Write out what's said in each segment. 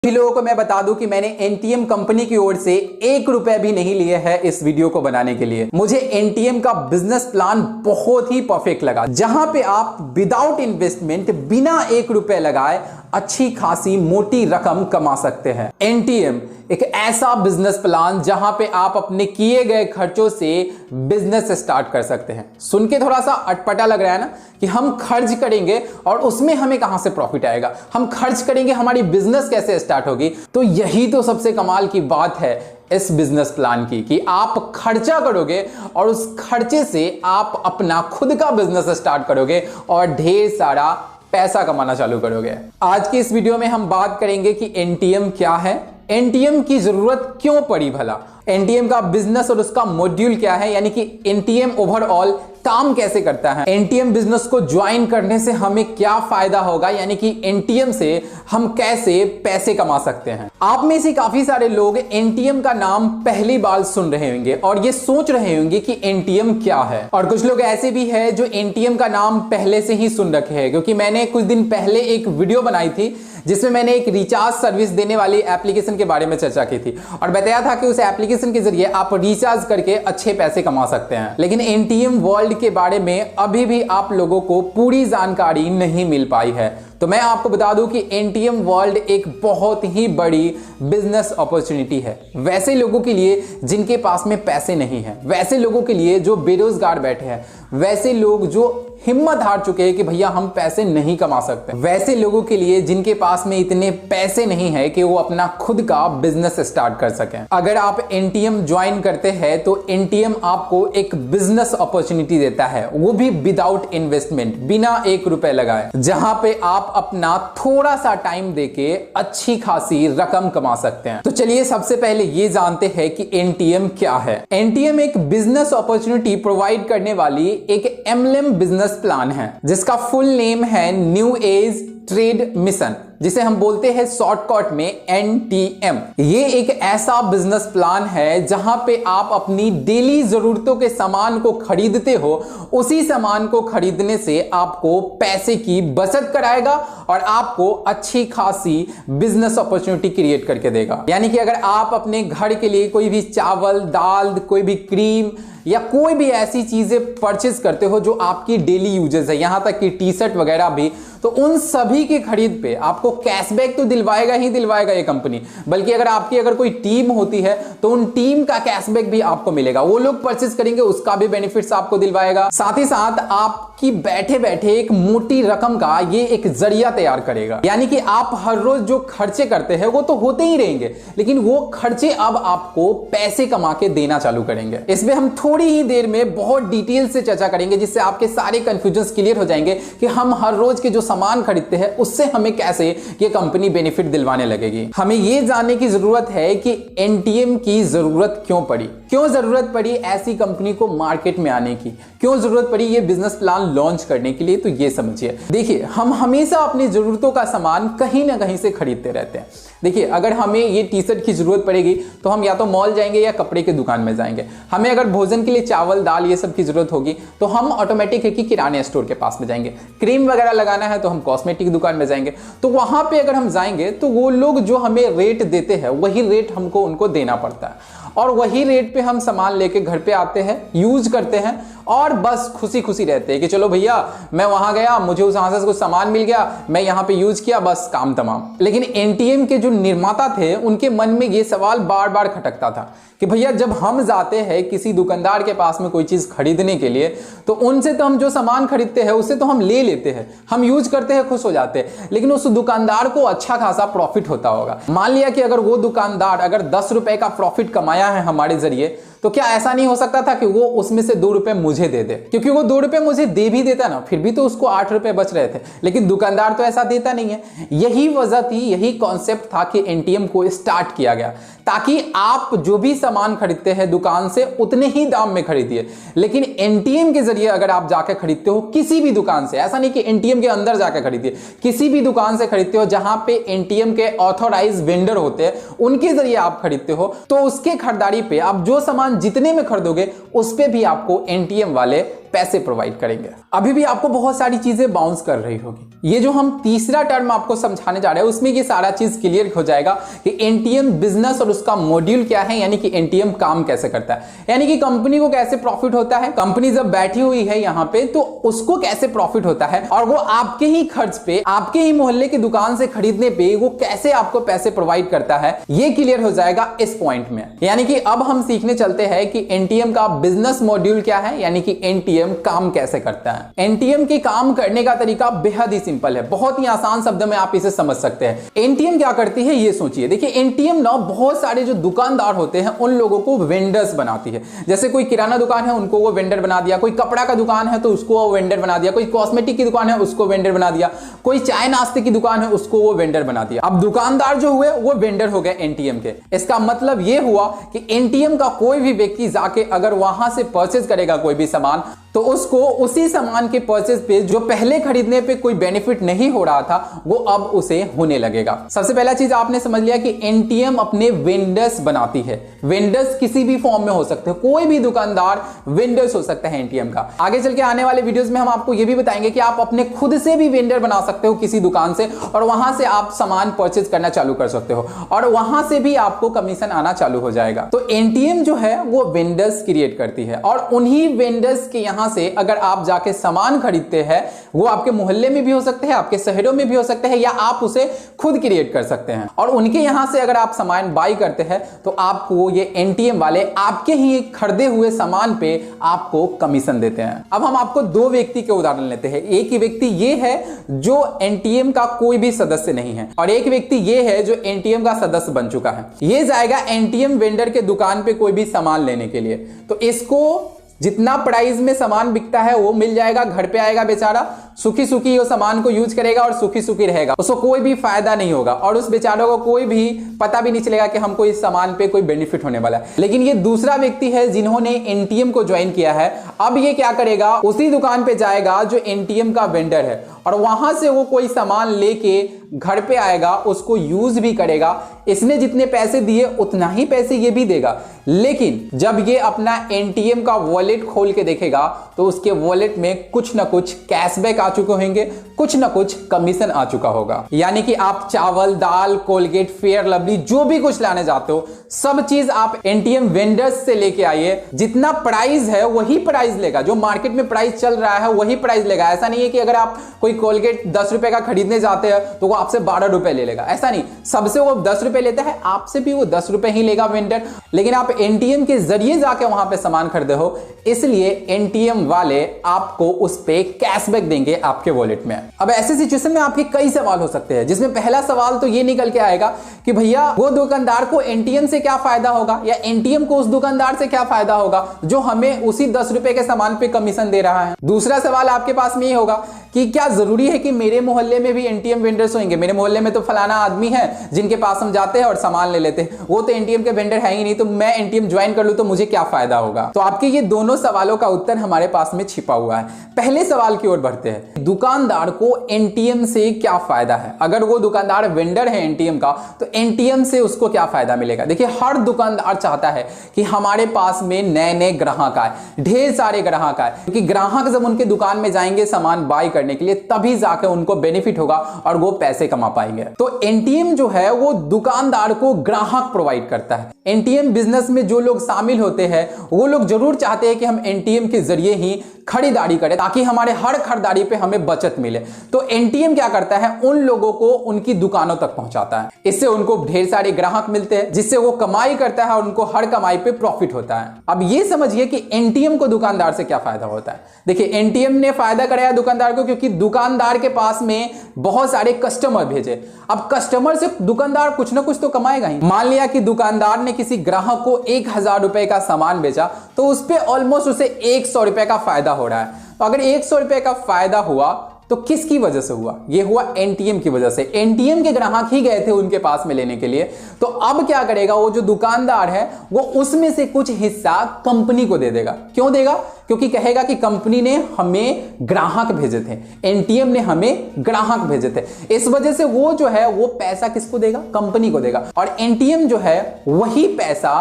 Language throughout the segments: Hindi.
सभी लोगों को मैं बता दूं कि मैंने एनटीएम कंपनी की ओर से 1 रुपए भी नहीं लिए है इस वीडियो को बनाने के लिए। मुझे एनटीएम का बिजनेस प्लान बहुत ही परफेक्ट लगा, जहां पे आप विदाउट इन्वेस्टमेंट बिना 1 रुपए लगाए अच्छी खासी मोटी रकम कमा सकते हैं। एनटीएम एक ऐसा बिजनेस प्लान जहां पे आप अपने किए गए खर्चों से बिजनेस स्टार्ट कर सकते हैं। सुन के थोड़ा सा अटपटा लग रहा है ना कि हम खर्च करेंगे और उसमें हमें कहां से प्रॉफिट आएगा, हम खर्च करेंगे हमारी बिजनेस कैसे स्टार्ट होगी। तो यही तो सबसे कमाल की बात है इस बिजनेस प्लान की कि आप खर्चा करोगे और उस खर्चे से आप अपना खुद का बिजनेस स्टार्ट करोगे और ढेर सारा पैसा कमाना चालू करोगे। आज की इस वीडियो में हम बात करेंगे कि एनटीएम क्या है, एनटीएम की जरूरत क्यों पड़ी भला, एनटीएम का बिजनेस और उसका मॉड्यूल क्या है, यानी कि एनटीएम ओवरऑल काम कैसे करता है, एनटीएम बिजनेस को ज्वाइन करने से हमें क्या फायदा होगा, यानी कि एनटीएम से हम कैसे पैसे कमा सकते हैं। आप में से काफी सारे लोग एनटीएम का नाम पहली बार सुन रहे होंगे और ये सोच रहे होंगे कि एनटीएम क्या है, और कुछ लोग ऐसे भी हैं जो एनटीएम का नाम पहले से ही सुन रखे हैं, क्योंकि मैंने कुछ दिन पहले एक वीडियो बनाई थी जिसमें मैंने एक रिचार्ज सर्विस देने वाली एप्लीकेशन के बारे में चर्चा की थी और बताया था कि उस एप्लीकेशन के जरिए आप रिचार्ज करके अच्छे पैसे कमा सकते हैं। लेकिन एनटीएम वर्ल्ड के बारे में अभी भी आप लोगों को पूरी जानकारी नहीं मिल पाई है। तो मैं आपको बता दूं कि एनटीएम वर्ल्ड एक बहुत ही बड़ी बिजनेस अपॉर्चुनिटी है, वैसे लोगों के लिए जिनके पास में पैसे नहीं है, वैसे लोगों के लिए जो बेरोजगार बैठे हैं, वैसे लोग जो हिम्मत हार चुके हैं कि भैया हम पैसे नहीं कमा सकते, वैसे लोगों के लिए जिनके पास में इतने पैसे नहीं है कि वो अपना खुद का बिजनेस स्टार्ट कर सकें। अगर आप एनटीएम ज्वाइन करते हैं तो एनटीएम आपको एक बिजनेस अपॉर्चुनिटी देता है, वो भी विदाउट इन्वेस्टमेंट, बिना 1 रुपए लगाए, जहां पे आप अपना थोड़ा सा टाइम देके अच्छी खासी रकम कमा सकते हैं। तो चलिए सबसे पहले ये जानते हैं कि एनटीएम क्या है। एनटीएम एक बिजनेस अपॉर्चुनिटी प्रोवाइड करने वाली एक एमएलएम बिजनेस प्लान है, जिसका फुल नेम है न्यू एज ट्रेड मिशन, जिसे हम बोलते हैं शॉर्टकट में एनटीएम। ये एक ऐसा बिजनेस प्लान है जहां पे आप अपनी डेली जरूरतों के सामान को खरीदते हो, उसी सामान को खरीदने से आपको पैसे की बचत कराएगा और आपको अच्छी खासी बिजनेस अपॉर्चुनिटी क्रिएट करके देगा। यानी कि अगर आप अपने घर के लिए कोई भी चावल, दाल, कोई भी क्रीम या कोई भी ऐसी चीजें परचेज करते हो जो आपकी डेली यूजेस है, यहां तक कि टी शर्ट वगैरह भी, तो उन सभी के खरीद पे आपको कैशबैक तो दिलवाएगा ही दिलवाएगा ये कंपनी, बल्कि अगर कोई टीम होती है तो उन टीम का कैशबैक भी आपको मिलेगा। वो लोग परचेज करेंगे उसका भी बेनिफिट्स आपको दिलवाएगा। साथ ही साथ आपकी बैठे बैठे एक मोटी रकम का ये एक जरिया तैयार करेगा, यानी कि आप हर रोज जो खर्चे करते हैं वो तो होते ही रहेंगे, लेकिन वो खर्चे अब आपको पैसे कमा के देना चालू करेंगे। इसमें हम थोड़ी ही देर में बहुत डिटेल से चर्चा करेंगे, जिससे आपके सारे कंफ्यूजन क्लियर हो जाएंगे कि हम हर रोज के जो सामान खरीदते हैं उससे हमें कैसे ये कंपनी बेनिफिट दिलवाने लगेगी। हमें ये जानने की जरूरत है कि एनटीएम की जरूरत क्यों पड़ी, क्यों जरूरत पड़ी ऐसी कंपनी को मार्केट में आने की, क्यों जरूरत पड़ी ये बिजनेस प्लान लॉन्च करने के लिए। तो ये समझिए, देखिए हम हमेशा अपनी जरूरतों का सामान कहीं ना कहीं से खरीदते रहते हैं। देखिए अगर हमें ये टी शर्ट की जरूरत पड़ेगी तो हम या तो मॉल जाएंगे या कपड़े की दुकान में जाएंगे। हमें अगर भोजन के लिए चावल, दाल ये सब की जरूरत होगी तो हम ऑटोमेटिक है कि किराने स्टोर के पास में जाएंगे। क्रीम वगैरह लगाना है तो हम कॉस्मेटिक दुकान में जाएंगे। तो वहां पे अगर हम जाएंगे तो वो लोग जो हमें रेट देते हैं वही रेट हमको उनको देना पड़ता है, और वही रेट पे हम सामान लेके घर पे आते हैं, यूज करते हैं और बस खुशी खुशी रहते हैं कि चलो भैया मैं वहां गया, मुझे उस वहां से कुछ सामान मिल गया, मैं यहां पे यूज किया, बस काम तमाम। लेकिन एनटीएम के जो निर्माता थे उनके मन में ये सवाल बार बार खटकता था कि भैया जब हम जाते हैं किसी दुकानदार के पास में कोई चीज खरीदने के लिए तो उनसे तो हम जो सामान खरीदते हैं उससे तो हम ले लेते हैं, हम यूज करते हैं, खुश हो जाते हैं, लेकिन उस दुकानदार को अच्छा खासा प्रॉफिट होता होगा। मान लिया कि अगर वो दुकानदार अगर 10 रुपए का प्रॉफिट कमाया है हमारे जरिए, तो क्या ऐसा नहीं हो सकता था कि वो उसमें से 2 रुपए मुझे दे दे, क्योंकि वो 2 रुपए मुझे दे भी देता ना फिर भी तो उसको 8 रुपए बच रहे थे, लेकिन दुकानदार तो ऐसा देता नहीं है। यही वजह थी, यही कॉन्सेप्ट था कि एनटीएम को स्टार्ट किया गया, ताकि आप जो भी सामान खरीदते हैं दुकान से उतने ही दाम में खरीदिए। लेकिन एनटीएम के जरिए अगर आप जाकर खरीदते हो किसी भी दुकान से, ऐसा नहीं कि एनटीएम के अंदर जाकर खरीदिए, किसी भी दुकान से खरीदते हो जहां पे एनटीएम के ऑथोराइज वेंडर होते हैं उनके जरिए आप खरीदते हो, तो उसके खरीदारी पे आप जो सामान जितने में खरीदोगे उस पे भी आपको एनटीएम वाले पैसे प्रोवाइड करेंगे। अभी भी आपको बहुत सारी चीजें बाउंस कर रही होगी। ये जो हम तीसरा टर्म आपको समझाने जा रहे हैं उसमें ये सारा चीज क्लियर हो जाएगा कि एनटीएम बिजनेस और उसका मॉड्यूल क्या है, यानी कि एनटीएम काम कैसे करता है, यानी कि कंपनी को कैसे प्रॉफिट होता है, कंपनी जब बैठी हुई है यहां पे तो उसको कैसे प्रॉफिट होता है, और वो आपके ही खर्च पे, आपके ही मोहल्ले की दुकान से खरीदने पे वो कैसे आपको पैसे प्रोवाइड करता है, ये क्लियर हो जाएगा इस पॉइंट में। यानी कि अब हम सीखने चलते हैं कि एनटीएम का बिजनेस मॉड्यूल क्या है, यानी कि एनटीएम काम कैसे करता है। एनटीएम के काम करने का तरीका बेहद ही सिंपल है, बहुत ही आसान शब्द में आप इसे समझ सकते हैं। एनटीएम क्या करती है ये सोचिए। देखिए एनटीएम ना बहुत सारे जो दुकानदार होते हैं उन लोगों को वेंडर्स बनाती है। जैसे कोई किराना दुकान है उनको वो वेंडर बना दिया, कोई कपड़ा का दुकान है तो उसको वो वेंडर बना दिया, कोई कॉस्मेटिक की दुकान है उसको वेंडर बना दिया, कोई चाय नाश्ते की दुकान है उसको वो वेंडर बना दिया। अब दुकानदार जो हुए वो वेंडर हो गए एनटीएम के। इसका मतलब ये हुआ कि एनटीएम का कोई भी व्यक्ति जाके अगर वहां से परचेज करेगा कोई भी सामान तो उसको उसी सामान के परचेज पे जो पहले खरीदने पे कोई बेनिफिट नहीं हो रहा था वो अब उसे होने लगेगा। सबसे पहला चीज आपने समझ लिया कि एनटीएम अपने वेंडर्स बनाती है। वेंडर्स किसी भी फॉर्म में हो सकते हैं, कोई भी दुकानदार वेंडर्स हो सकता है एनटीएम का। आगे चल के आने वाले वीडियोस में हम आपको ये भी बताएंगे कि आप अपने खुद से भी वेंडर बना सकते हो किसी दुकान से, और वहां से आप सामान परचेज करना चालू कर सकते हो और वहां से भी आपको कमीशन आना चालू हो जाएगा। तो एनटीएम जो है वो वेंडर्स क्रिएट करती है और उन्हीं वेंडर्स के यहां से अगर आप जाके सामान खरीदते हैं, वो आपके मोहल्ले में भी हो सकते हैं, आपके शहरों में भी हो सकते हैं, या आप उसे खुद क्रिएट कर सकते हैं, और उनके यहां से अगर आप सामान बाई करते हैं तो आपको ये एनटीएम वाले आपके ही खरीदे हुए सामान पे आपको कमीशन देते हैं। अब हम आपको दो व्यक्ति के उदाहरण लेते हैं। एक ही व्यक्ति ये है जो एनटीएम का कोई भी सदस्य नहीं है, और एक व्यक्ति ये है जो एनटीएम का सदस्य बन चुका है। ये जाएगा एनटीएम वेंडर के दुकान पे कोई भी सामान लेने के लिए, तो इसको जितना प्राइस में सामान बिकता है वो मिल जाएगा, घर पे आएगा बेचारा, सुखी सुखी वो सामान को यूज करेगा और सुखी सुखी रहेगा, उसको कोई भी फायदा नहीं होगा और उस बेचारे को कोई भी पता भी नहीं चलेगा कि हमको इस सामान पे कोई बेनिफिट होने वाला है। लेकिन ये दूसरा व्यक्ति है जिन्होंने एनटीएम को ज्वाइन किया है। अब ये क्या करेगा, उसी दुकान पे जाएगा जो एनटीएम का वेंडर है और वहां से वो कोई सामान लेके घर पे आएगा, उसको यूज भी करेगा। इसने जितने पैसे दिए उतना ही पैसे ये भी देगा, लेकिन जब ये अपना एनटीएम का वॉलेट खोल के देखेगा तो उसके वॉलेट में कुछ ना कुछ कैशबैक आ चुके होंगे, कुछ ना कुछ कमीशन आ चुका होगा। यानी कि आप चावल, दाल, कोलगेट, फेयर लवली जो भी कुछ लाने जाते हो सब चीज आप एनटीएम वेंडर्स से लेके आइए। जितना प्राइस है वही प्राइस लेगा, जो मार्केट में प्राइस चल रहा है वही प्राइस लेगा। ऐसा नहीं है कि अगर आप कोई कोलगेट 10 रुपए का खरीदने जाते हैं तो वो आपसे 12 रुपए ले लेगा, ऐसा नहीं। सबसे वो 10 रुपए लेता है, आपसे भी वो 10 रुपए ही लेगा वेंडर। लेकिन आप एनटीएम के जरिए जाके वहां पे सामान खरीदे हो, इसलिए एनटीएम वाले आपको उस पे कैशबैक देंगे आपके वॉलेट में। अब ऐसे सिचुएशन में आपके कई सवाल हो सकते हैं, जिसमें पहला सवाल तो ये निकल के आएगा कि भैया वो दुकानदार को एनटीएम से क्या फायदा होगा, या एनटीएम को उस दुकानदार से क्या फायदा होगा जो हमें उसी 10 रुपए के सामान पे कमीशन दे रहा है। दूसरा सवाल आपके पास में ये होगा कि क्या जरूरी है कि मेरे मोहल्ले में भी एनटीएम वेंडर्स होंगे? मेरे मोहल्ले में तो फलाना आदमी है जिनके पास हम जाते हैं और सामान ले लेते हैं, वो तो एनटीएम के वेंडर है ही नहीं, तो मैं एनटीएम ज्वाइन कर लूं तो मुझे क्या फायदा होगा? तो आपके ये दोनों सवालों का उत्तर हमारे पास में छिपा हुआ है। पहले सवाल की ओर बढ़ते हैं, दुकानदार को एनटीएम से क्या फायदा है? अगर वो दुकानदार वेंडर है एनटीएम का तो एनटीएम से उसको क्या फायदा मिलेगा? देखिए हर दुकानदार चाहता है कि हमारे पास में नए नए ग्राहक आए, ढेर सारे ग्राहक आए, क्योंकि ग्राहक जब उनके दुकान में जाएंगे सामान बाय करने के लिए तभी जाके उनको बेनिफिट होगा और वो पैसे कमा पाएंगे। तो एनटीएम जो है वो दुकानदार को ग्राहक प्रोवाइड करता है। एनटीएम बिजनेस में जो लोग शामिल होते हैं वो लोग जरूर चाहते हैं कि हम एनटीएम के जरिए ही खरीदारी करें ताकि हमारे हर खरीदारी पे हमें बचत मिले। तो एनटीएम क्या करता है, उन लोगों को उनकी दुकानों तक पहुंचाता है। इससे उनको ढेर सारे ग्राहक मिलते हैं जिससे वो कमाई करता है और उनको हर कमाई पे प्रॉफिट होता है। अब ये समझिए कि एनटीएम को दुकानदार से क्या फायदा होता है। देखिए एनटीएम ने फायदा कराया दुकानदार को क्योंकि दुकानदार के पास में बहुत सारे कस्टमर भेजे। अब कस्टमर से दुकानदार कुछ ना कुछ तो कमाएगा ही। मान लिया कि दुकानदार ने किसी ग्राहक को 1000 रुपए का सामान बेचा तो उस पे ऑलमोस्ट उसे 100 रुपए का फायदा हो रहा है। तो अगर 100 रुपए का फायदा हुआ तो किसकी वजह से हुआ? ये हुआ एनटीएम की वजह से। एनटीएम के ग्राहक ही गए थे उनके पास में लेने के लिए। तो अब क्या करेगा वो जो दुकानदार है वो उसमें से कुछ हिस्सा कंपनी को दे देगा। क्यों देगा? क्योंकि कहेगा कि कंपनी ने हमें ग्राहक भेजे थे, एनटीएम ने हमें ग्राहक भेजे थे, इस वजह से वो जो है वो पैसा किसको देगा? कंपनी को देगा। और एनटीएम जो है वही पैसा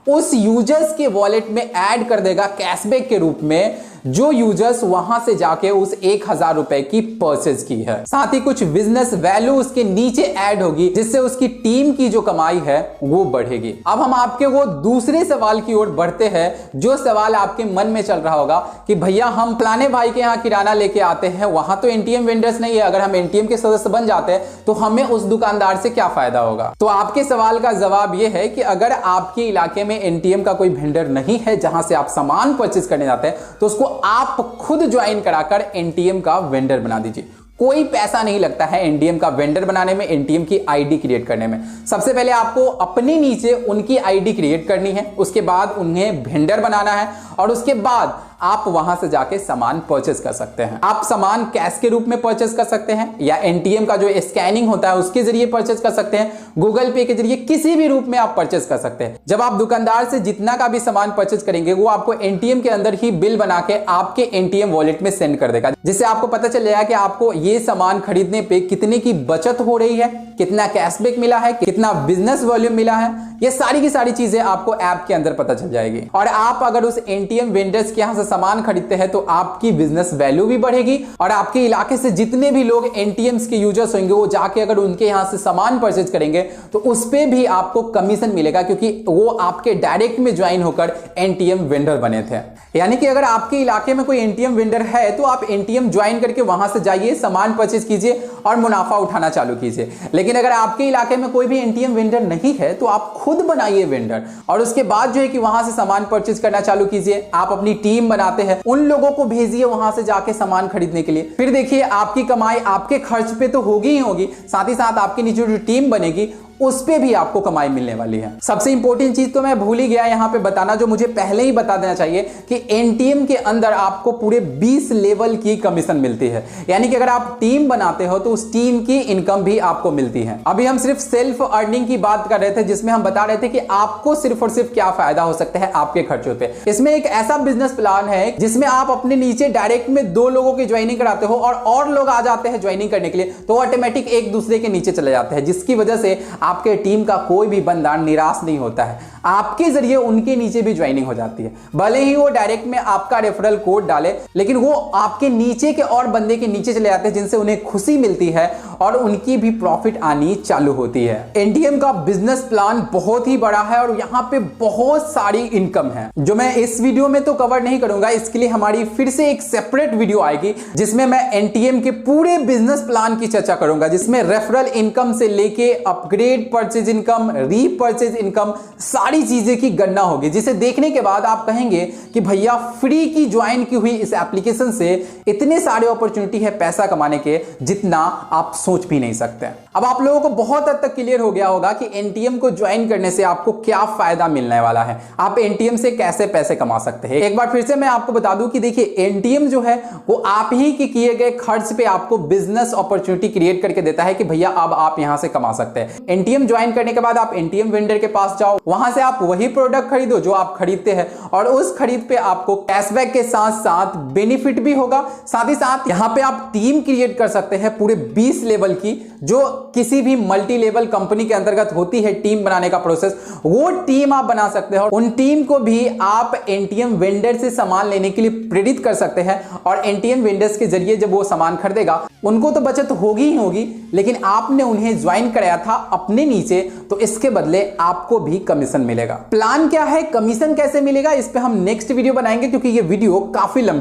उस यूजर्स के वॉलेट में ऐड कर देगा कैशबैक के रूप में जो यूजर्स वहां से जाके उस 1000 रुपए की परचेज की है। साथ ही कुछ बिजनेस वैल्यू उसके नीचे ऐड होगी, जिससे उसकी टीम की जो कमाई है वो बढ़ेगी। अब हम आपके वो दूसरे सवाल की ओर बढ़ते हैं, जो सवाल आपके मन में चल रहा होगा कि भैया हम फलाने भाई के यहाँ किराना लेके आते हैं, वहां तो एनटीएम वेंडर्स नहीं है, अगर हम एनटीएम के सदस्य बन जाते हैं तो हमें उस दुकानदार से क्या फायदा होगा। तो आपके सवाल का जवाब यह है कि अगर आपके इलाके में एनटीएम का कोई वेंडर नहीं है जहां से आप सामान परचेज करने जाते हैं, तो उसको आप खुद ज्वाइन कराकर एनटीएम का वेंडर बना दीजिए। कोई पैसा नहीं लगता है एनटीएम का वेंडर बनाने में, एनटीएम की आईडी क्रिएट करने में। सबसे पहले आपको अपने नीचे उनकी आईडी क्रिएट करनी है, उसके बाद उन्हें वेंडर बनाना है और उसके बाद आप वहां से जाके सामान परचेस कर सकते हैं। आप सामान कैश के रूप में परचेस कर सकते हैं या एनटीएम का जो स्कैनिंग होता है उसके जरिए परचेस कर सकते हैं, गूगल पे के जरिए, किसी भी रूप में आप परचेस कर सकते हैं। जब आप दुकानदार से जितना का भी सामान परचेस करेंगे वो आपको एनटीएम के अंदर ही बिल बना के आपके एनटीएम वॉलेट में सेंड कर देगा, जिससे आपको पता चल जाएगा कि आपको ये सामान खरीदने पे कितने की बचत हो रही है, कितना कैशबैक मिला है, कितना बिजनेस वॉल्यूम मिला है। ये सारी की सारी चीजें आपको ऐप के अंदर पता चल जाएगी। और आप अगर उस एनटीएम वेंडर्स के यहां से सामान खरीदते हैं तो आपकी बिजनेस वैल्यू भी बढ़ेगी और आपके इलाके से जितने भी लोग एनटीएम्स के यूजर्स होंगे वो जाके अगर उनके यहां से सामान परचेज करेंगे तो उस पे भी आपको कमीशन मिलेगा, क्योंकि वो आपके डायरेक्ट में ज्वाइन होकर एनटीएम वेंडर बने थे। यानी कि अगर आपके इलाके में कोई एनटीएम वेंडर है तो आप एनटीएम ज्वाइन करके वहां से जाइए, सामान परचेज कीजिए और मुनाफा उठाना चालू कीजिए। लेकिन अगर आपके इलाके में कोई भी एनटीएम वेंडर नहीं है तो आप खुद बनाइए वेंडर और उसके बाद जो है कि वहां से सामान परचेज करना चालू कीजिए। आप अपनी टीम बनाते हैं, उन लोगों को भेजिए वहां से जाके सामान खरीदने के लिए। फिर देखिए आपकी कमाई आपके खर्च पे तो होगी ही होगी, साथ ही साथ आपकी नीचे जो टीम बनेगी उस पे भी आपको कमाई मिलने वाली है। सबसे इंपॉर्टेंट चीज तो मैं भूल ही गया यहां पे बताना, जो मुझे पहले ही बता देना चाहिए कि एनटीएम के अंदर आपको पूरे 20 लेवल की कमीशन मिलती है। यानी कि अगर आप टीम बनाते हो तो उस टीम की इनकम भी आपको मिलती है। अभी हम सिर्फ सेल्फ अर्निंग की बात कर रहे थे, जिसमें हम बता रहे थे कि आपको सिर्फ और सिर्फ क्या फायदा हो सकता है आपके खर्चों पे। इसमें एक ऐसा बिजनेस प्लान है जिसमें आप अपने नीचे डायरेक्ट में 2 लोगों की ज्वाइनिंग कराते हो और लोग आ जाते हैं ज्वाइनिंग करने के लिए, तो ऑटोमेटिक एक दूसरे के नीचे चले जाते हैं, जिसकी वजह से आपके टीम का कोई भी बंदा निराश नहीं होता है। आपके जरिए उनके नीचे भी ज्वाइनिंग हो जाती है। भले ही वो डायरेक्ट में आपका रेफरल कोड डाले, लेकिन वो आपके नीचे के और बंदे के नीचे चले जाते हैं, जिनसे उन्हें खुशी मिलती है और उनकी भी प्रॉफिट आनी चालू होती है। एनटीएम का बिजनेस प्लान बहुत ही बड़ा है और यहां पे बहुत सारी इनकम है, जो मैं इस वीडियो में तो कवर नहीं करूंगा। इसके लिए हमारी फिर से एक सेपरेट वीडियो आएगी जिसमें मैं एनटीएम के पूरे बिजनेस प्लान की चर्चा करूंगा, जिसमें रेफरल इनकम से लेके upgrade purchase income, repurchase income, सारी चीजें की गणना होगी, जिसे देखने के बाद आप कहेंगे कि भैया फ्री की ज्वाइन की हुई इस एप्लीकेशन से इतने सारे अपॉर्चुनिटी है पैसा कमाने के, जितना आप सोच भी नहीं सकते। अब आप लोगों को बहुत हद तक क्लियर हो गया होगा कि एनटीएम को ज्वाइन करने से आपको क्या फायदा मिलने वाला है, आप एनटीएम से कैसे पैसे कमा सकते हैं। एक बार फिर से मैं आपको बता दूं कि देखिए एनटीएम जो है वो आप ही के किए गए खर्च पे आपको बिजनेस अपॉर्चुनिटी क्रिएट करके देता है कि भैया अब आप यहां से कमा सकते हैं। एनटीएम ज्वाइन करने के बाद आप एनटीएम वेंडर के पास जाओ, वहां से आप वही प्रोडक्ट खरीदो जो आप खरीदते हैं और उस खरीद पे आपको कैशबैक के साथ साथ बेनिफिट भी होगा। साथ ही साथ यहां पे आप टीम क्रिएट कर सकते हैं पूरे 20 लेवल की, जो किसी भी मल्टी लेवल कंपनी के अंतर्गत होती है टीम बनाने का प्रोसेस, वो टीम आप बना सकते हैं। उन टीम को भी आप एनटीएम वेंडर से सामान लेने के लिए प्रेरित कर सकते हैं और एनटीएम वेंडर्स के जरिए जब वो सामान खरीदेगा उनको तो बचत होगी ही होगी, लेकिन आपने उन्हें ज्वाइन कराया था अपने नीचे, तो इसके बदले आपको भी कमीशन मिलेगा। प्लान क्या है, कमीशन कैसे मिलेगा, इस पे हम नेक्स्ट वीडियो बनाएंगे, क्योंकि ये वीडियो काफी लंबी